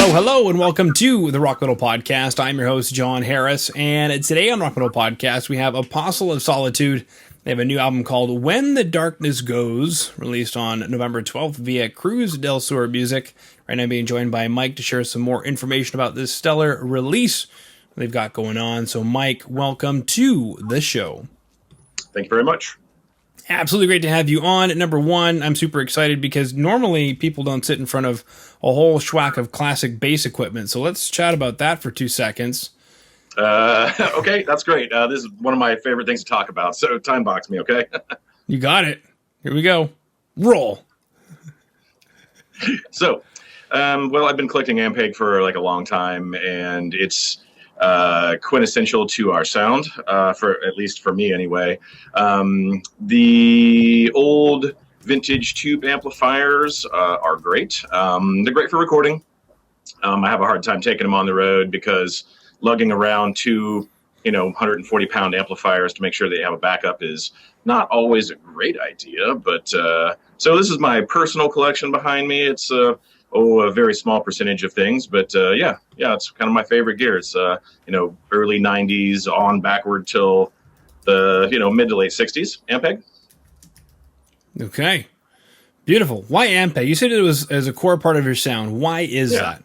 Hello, and welcome to the Rock Metal Podcast. I'm your host, John Harris, and today on Rock Metal Podcast, we have Apostle of Solitude. They have a new album called When the Darkness Goes, released on November 12th via Cruz del Sur Music. Right now, I'm being joined by Mike to share some more information about this stellar release they've got going on. So, Mike, welcome to the show. Thank you very much. Absolutely great to have you on. Number one, I'm super excited because normally people don't sit in front of a whole schwack of classic bass equipment. So let's chat about that for 2 seconds. Okay, that's great. This is one of my favorite things to talk about. So time box me, okay? You got it. Here we go. Roll. So, well, I've been collecting Ampeg for like a long time, and it's quintessential to our sound, for at least for me anyway. The old vintage tube amplifiers are great. They're great for recording. I have a hard time taking them on the road because lugging around two 140-pound amplifiers to make sure that you have a backup is not always a great idea. But so this is my personal collection behind me. It's a very small percentage of things, but yeah, it's kind of my favorite gear. It's early 90s on backward till the mid to late 60s Ampeg. Okay, beautiful. Why Ampe? You said it was as a core part of your sound. Why is that?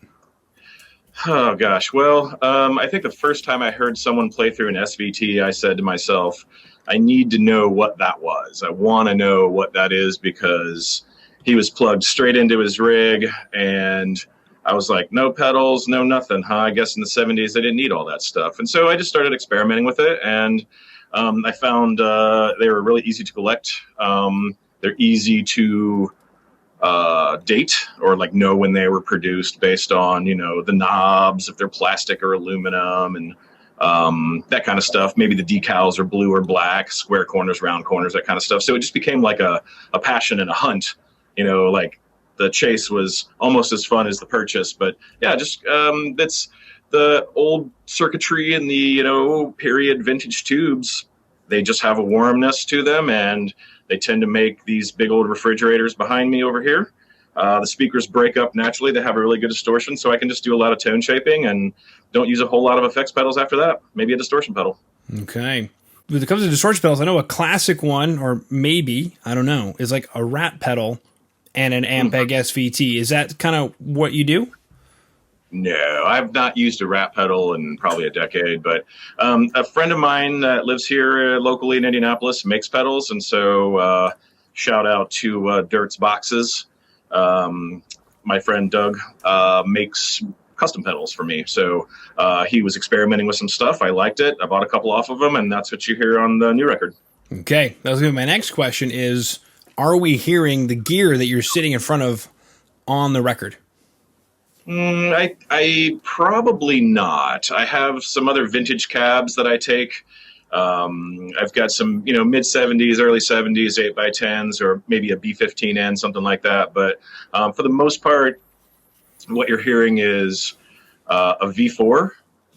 Oh gosh, well, I think the first time I heard someone play through an SVT, I said to myself, I need to know what that was. I want to know what that is because he was plugged straight into his rig, and I was like, no pedals, no nothing, huh? I guess in the 70s, they didn't need all that stuff. And so I just started experimenting with it, and I found they were really easy to collect. They're easy to date or like know when they were produced based on, the knobs, if they're plastic or aluminum, and that kind of stuff. Maybe the decals are blue or black, square corners, round corners, that kind of stuff. So it just became like a passion and a hunt. Like the chase was almost as fun as the purchase. But yeah, just that's the old circuitry and the period vintage tubes. They just have a warmness to them, and they tend to make these big old refrigerators behind me over here. The speakers break up naturally. They have a really good distortion, so I can just do a lot of tone shaping and don't use a whole lot of effects pedals after that. Maybe a distortion pedal. Okay. When it comes to distortion pedals, I know a classic one, or maybe, I don't know, is like a rat pedal and an Ampeg SVT. Is that kind of what you do? No, I've not used a rat pedal in probably a decade, but a friend of mine that lives here locally in Indianapolis makes pedals, and so shout out to Dirt's Boxes. My friend Doug makes custom pedals for me, so he was experimenting with some stuff. I liked it. I bought a couple off of him, and that's what you hear on the new record. Okay, that was going to be my next question is, are we hearing the gear that you're sitting in front of on the record? I probably not. I have some other vintage cabs that I take. I've got some, mid 70s, early 70s, 8x10s, or maybe a B15N, something like that. But for the most part, what you're hearing is a V4 or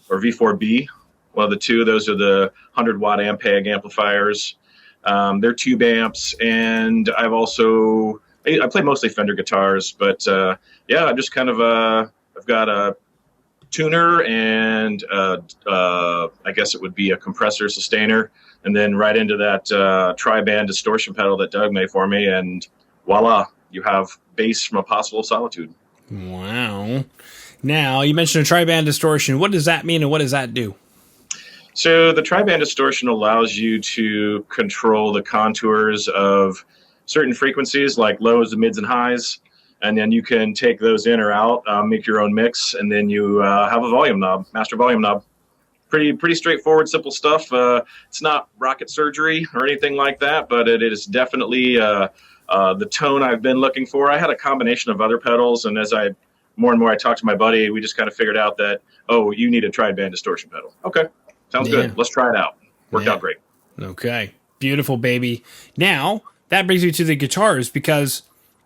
V4B. One of the two. Those are the 100-watt Ampeg amplifiers. They're tube amps, and I play mostly Fender guitars, but yeah, I'm just kind of I've got a tuner and I guess it would be a compressor sustainer, and then right into that tri-band distortion pedal that Doug made for me, and voila, you have bass from Apostle of Solitude. Wow. Now, you mentioned a tri-band distortion. What does that mean, and what does that do? So the tri-band distortion allows you to control the contours of certain frequencies like lows, mids, and highs, and then you can take those in or out, make your own mix, and then you have a volume knob, master volume knob. Pretty straightforward, simple stuff. It's not rocket surgery or anything like that, but it is definitely the tone I've been looking for. I had a combination of other pedals, and as more and more I talked to my buddy, we just kind of figured out that, you need a tri-band distortion pedal. Okay, sounds good. Let's try it out. Worked out great. Okay, beautiful, baby. Now, that brings me to the guitars, because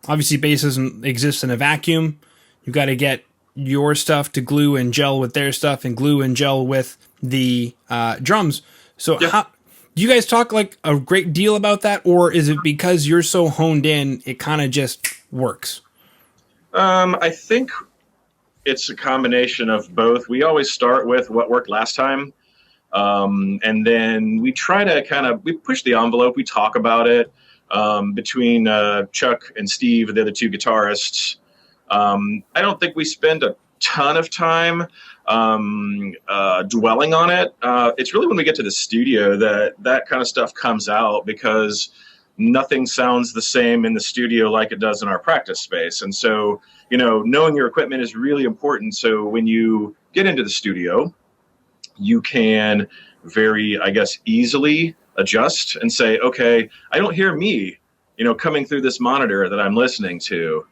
obviously bass doesn't exist in a vacuum. You've got to get your stuff to glue and gel with their stuff and glue and gel with the drums. So how do you guys talk like a great deal about that, or is it because you're so honed in, it kind of just works? I think it's a combination of both. We always start with what worked last time. And then we try to we push the envelope. We talk about it between Chuck and Steve, the other two guitarists. I don't think we spend a ton of time dwelling on it. It's really when we get to the studio that kind of stuff comes out, because nothing sounds the same in the studio like it does in our practice space. And so, knowing your equipment is really important. So when you get into the studio, you can very, easily adjust and say, okay, I don't hear me, coming through this monitor that I'm listening to.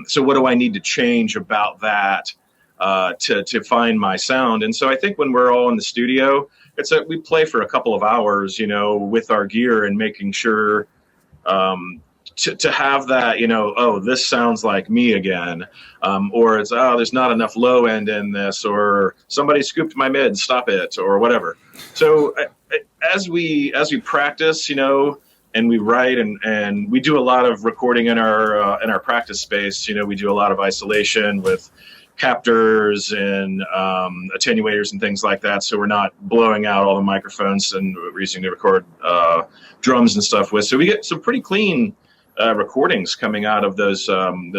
So what do I need to change about that to find my sound? And so I think when we're all in the studio, we play for a couple of hours, with our gear and making sure to have that, oh, this sounds like me again, or it's, oh, there's not enough low end in this, or somebody scooped my mid, stop it, or whatever. So as we practice, and we write and we do a lot of recording in our practice space. We do a lot of isolation with captors and attenuators and things like that, so we're not blowing out all the microphones and we're using to record drums and stuff with. So we get some pretty clean recordings coming out of those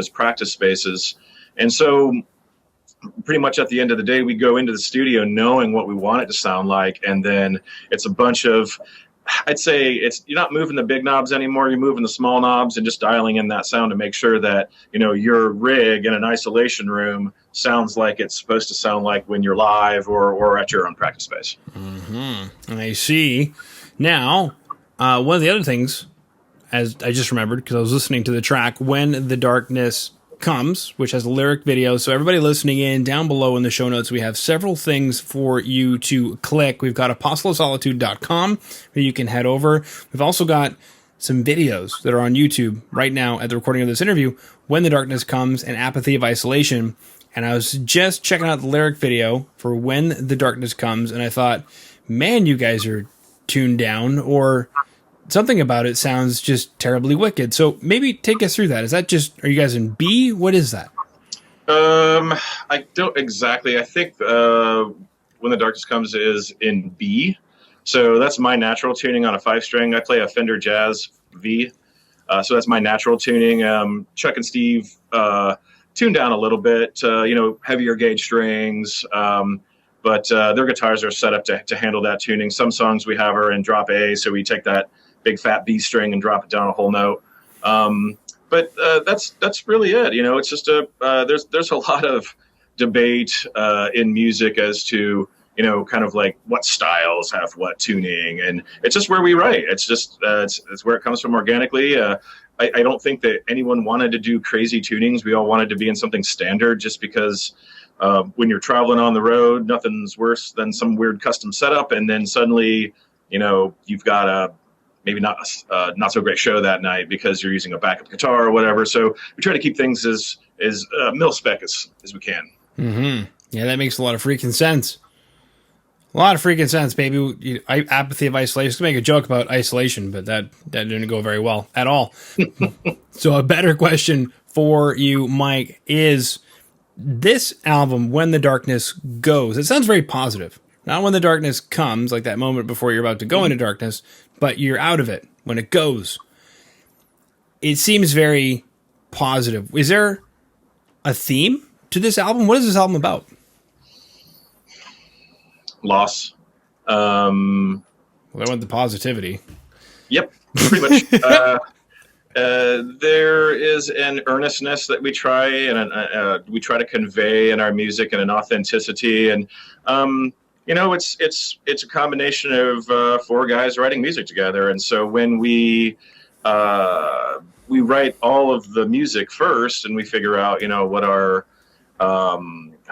practice spaces. And so pretty much at the end of the day, we go into the studio knowing what we want it to sound like, and then it's a bunch of, I'd say you're not moving the big knobs anymore. You're moving the small knobs and just dialing in that sound to make sure that, your rig in an isolation room sounds like it's supposed to sound like when you're live or at your own practice space. Mm-hmm. I see. Now, one of the other things, as I just remembered, because I was listening to the track When the Darkness Comes, which has a lyric video. So everybody listening in, down below in the show notes, we have several things for you to click. We've got apostleofsolitude.com where you can head over. We've also got some videos that are on YouTube right now at the recording of this interview, When the Darkness Comes and Apathy of Isolation. And I was just checking out the lyric video for When the Darkness Comes, and I thought, man, you guys are tuned down, or something about it sounds just terribly wicked. So maybe take us through that. Is that just, are you guys in B? What is that? I don't exactly. I think When the Darkness Comes is in B. So that's my natural tuning on a 5-string. I play a Fender Jazz V. So that's my natural tuning. Chuck and Steve tuned down a little bit, heavier gauge strings. But their guitars are set up to handle that tuning. Some songs we have are in drop A, so we take that big fat B string and drop it down a whole note. But that's really it. It's just there's a lot of debate in music as to, kind of like what styles have what tuning, and it's just where we write. It's just it's where it comes from organically. I don't think that anyone wanted to do crazy tunings. We all wanted to be in something standard, just because when you're traveling on the road, nothing's worse than some weird custom setup, and then suddenly, you've got a maybe not so great show that night because you're using a backup guitar or whatever. So we try to keep things as mil-spec as we can. Mm-hmm. Yeah, that makes a lot of freaking sense. A lot of freaking sense, baby. Apathy of Isolation. I was going to make a joke about isolation, but that didn't go very well at all. So a better question for you, Mike, is this album, When the Darkness Goes, it sounds very positive. Not when the darkness comes, like that moment before you're about to go into darkness, but you're out of it when it goes. It seems very positive. Is there a theme to this album? What is this album about? Loss. Well, I want the positivity. Yep, pretty much. There is an earnestness that we try to convey in our music, and an authenticity, and it's a combination of 4 guys writing music together. And so when we write all of the music first, and we figure out what our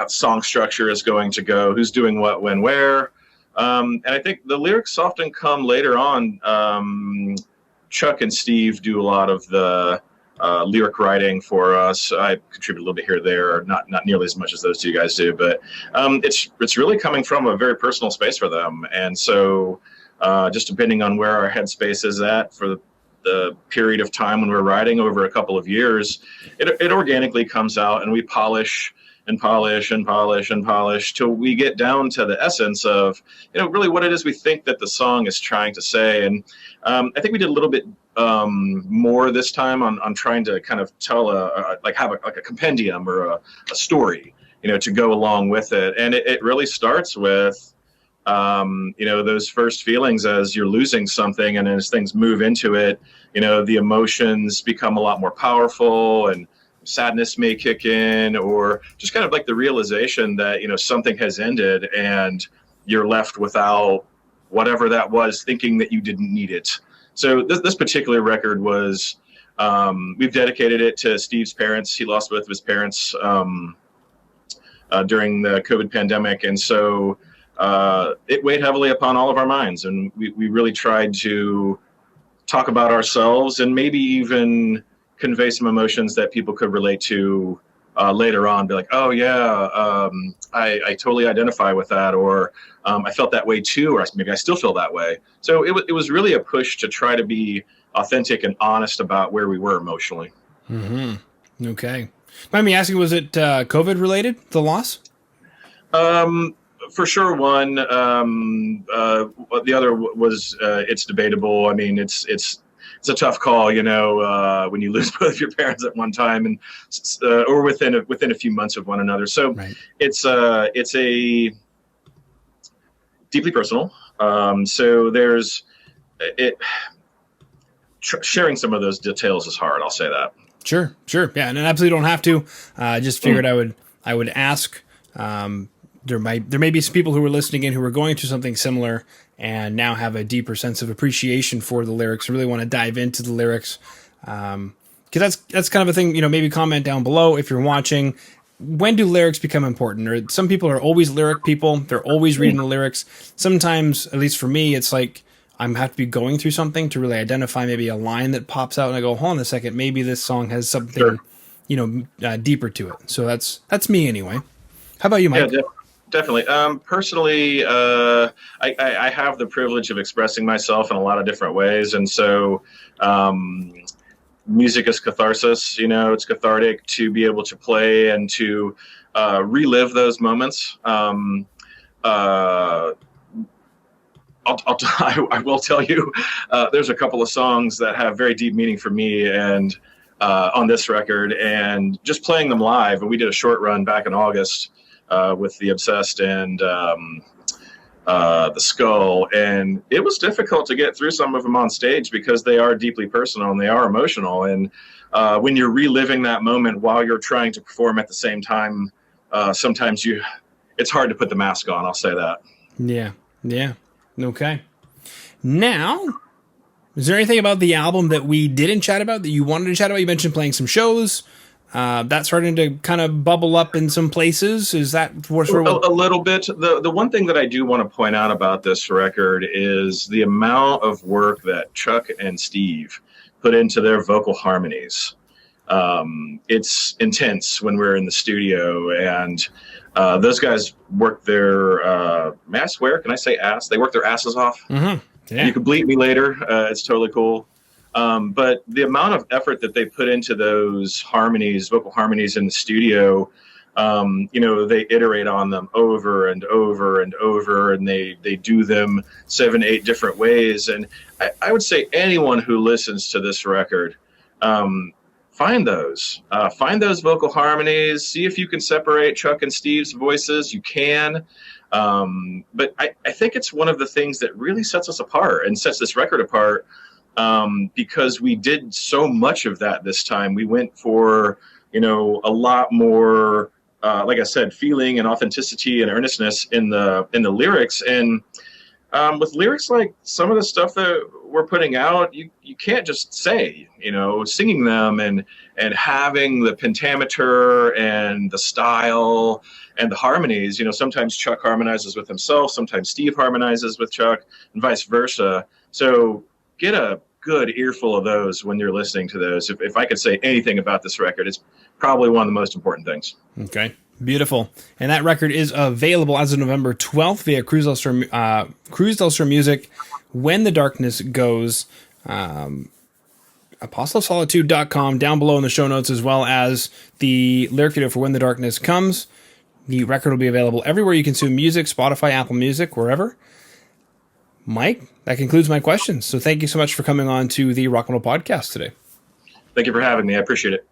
song structure is going to go, who's doing what, when, where, and I think the lyrics often come later on. Chuck and Steve do a lot of the lyric writing for us. I contribute a little bit here or there, not nearly as much as those two guys do, but it's really coming from a very personal space for them. And so just depending on where our headspace is at for the period of time when we're writing over a couple of years, it organically comes out, and we polish and polish and polish and polish till we get down to the essence of, really what it is we think that the song is trying to say. And I think we did a little bit more this time on trying to kind of tell have a compendium or a story, to go along with it. And it really starts with, those first feelings as you're losing something, and as things move into it, the emotions become a lot more powerful, and sadness may kick in, or just kind of like the realization that, something has ended and you're left without whatever that was, thinking that you didn't need it. So this particular record was, we've dedicated it to Steve's parents. He lost both of his parents during the COVID pandemic. And so it weighed heavily upon all of our minds. And we really tried to talk about ourselves and maybe even convey some emotions that people could relate to later on. Be like, oh yeah, I totally identify with that, or I felt that way too, or maybe I still feel that way. So it was really a push to try to be authentic and honest about where we were emotionally. Mm-hmm. Okay. Mind me asking, was it COVID related, the loss? For sure, one. The other was it's debatable. I mean, it's a tough call, when you lose both your parents at one time, and or within a few months of one another. So right. It's a deeply personal. So there's it. Sharing some of those details is hard. I'll say that. Sure. Yeah, and I absolutely don't have to. Just figured I would ask. There may be some people who are listening in who are going through something similar and now have a deeper sense of appreciation for the lyrics, really want to dive into the lyrics. Because that's kind of a thing, maybe comment down below if you're watching. When do lyrics become important? Or some people are always lyric people. They're always reading the lyrics. Sometimes, at least for me, it's like I have to be going through something to really identify maybe a line that pops out and I go, hold on a second, maybe this song has something, deeper to it. So that's me anyway. How about you, Mike? Yeah, definitely. Personally, I have the privilege of expressing myself in a lot of different ways. And so music is catharsis, it's cathartic to be able to play and to relive those moments. I will tell you, there's a couple of songs that have very deep meaning for me and on this record, and just playing them live. And we did a short run back in August with the Obsessed and the Skull, and it was difficult to get through some of them on stage because they are deeply personal and they are emotional. And when you're reliving that moment while you're trying to perform at the same time, sometimes it's hard to put the mask on. I'll say that. Yeah. Okay. Now, is there anything about the album that we didn't chat about that you wanted to chat about? You mentioned playing some shows. That's starting to kind of bubble up in some places. Is that a little bit? The one thing that I do want to point out about this record is the amount of work that Chuck and Steve put into their vocal harmonies. It's intense when we're in the studio, and those guys work their can I say ass? They work their asses off. Mm-hmm. Yeah. You can bleep me later. It's totally cool. But the amount of effort that they put into those harmonies, vocal harmonies in the studio, they iterate on them over and over and over, and they do them 7-8 different ways. And I would say anyone who listens to this record, find those vocal harmonies, see if you can separate Chuck and Steve's voices. You can. But I think it's one of the things that really sets us apart and sets this record apart. Because we did so much of that this time. We went for, a lot more, like I said, feeling and authenticity and earnestness in the lyrics. And with lyrics like some of the stuff that we're putting out, you can't just say, singing them and having the pentameter and the style and the harmonies. Sometimes Chuck harmonizes with himself, sometimes Steve harmonizes with Chuck, and vice versa. So get a good earful of those when you're listening to those. If I could say anything about this record, it's probably one of the most important things. Okay, beautiful. And that record is available as of November 12th via Cruise Del Sur Music. When the Darkness Goes. ApostleOfSolitude.com, down below in the show notes, as well as the lyric video for When the Darkness Comes. The record will be available everywhere you consume music, Spotify, Apple Music, wherever. Mike, that concludes my questions. So thank you so much for coming on to the Rock and Roll Podcast today. Thank you for having me. I appreciate it.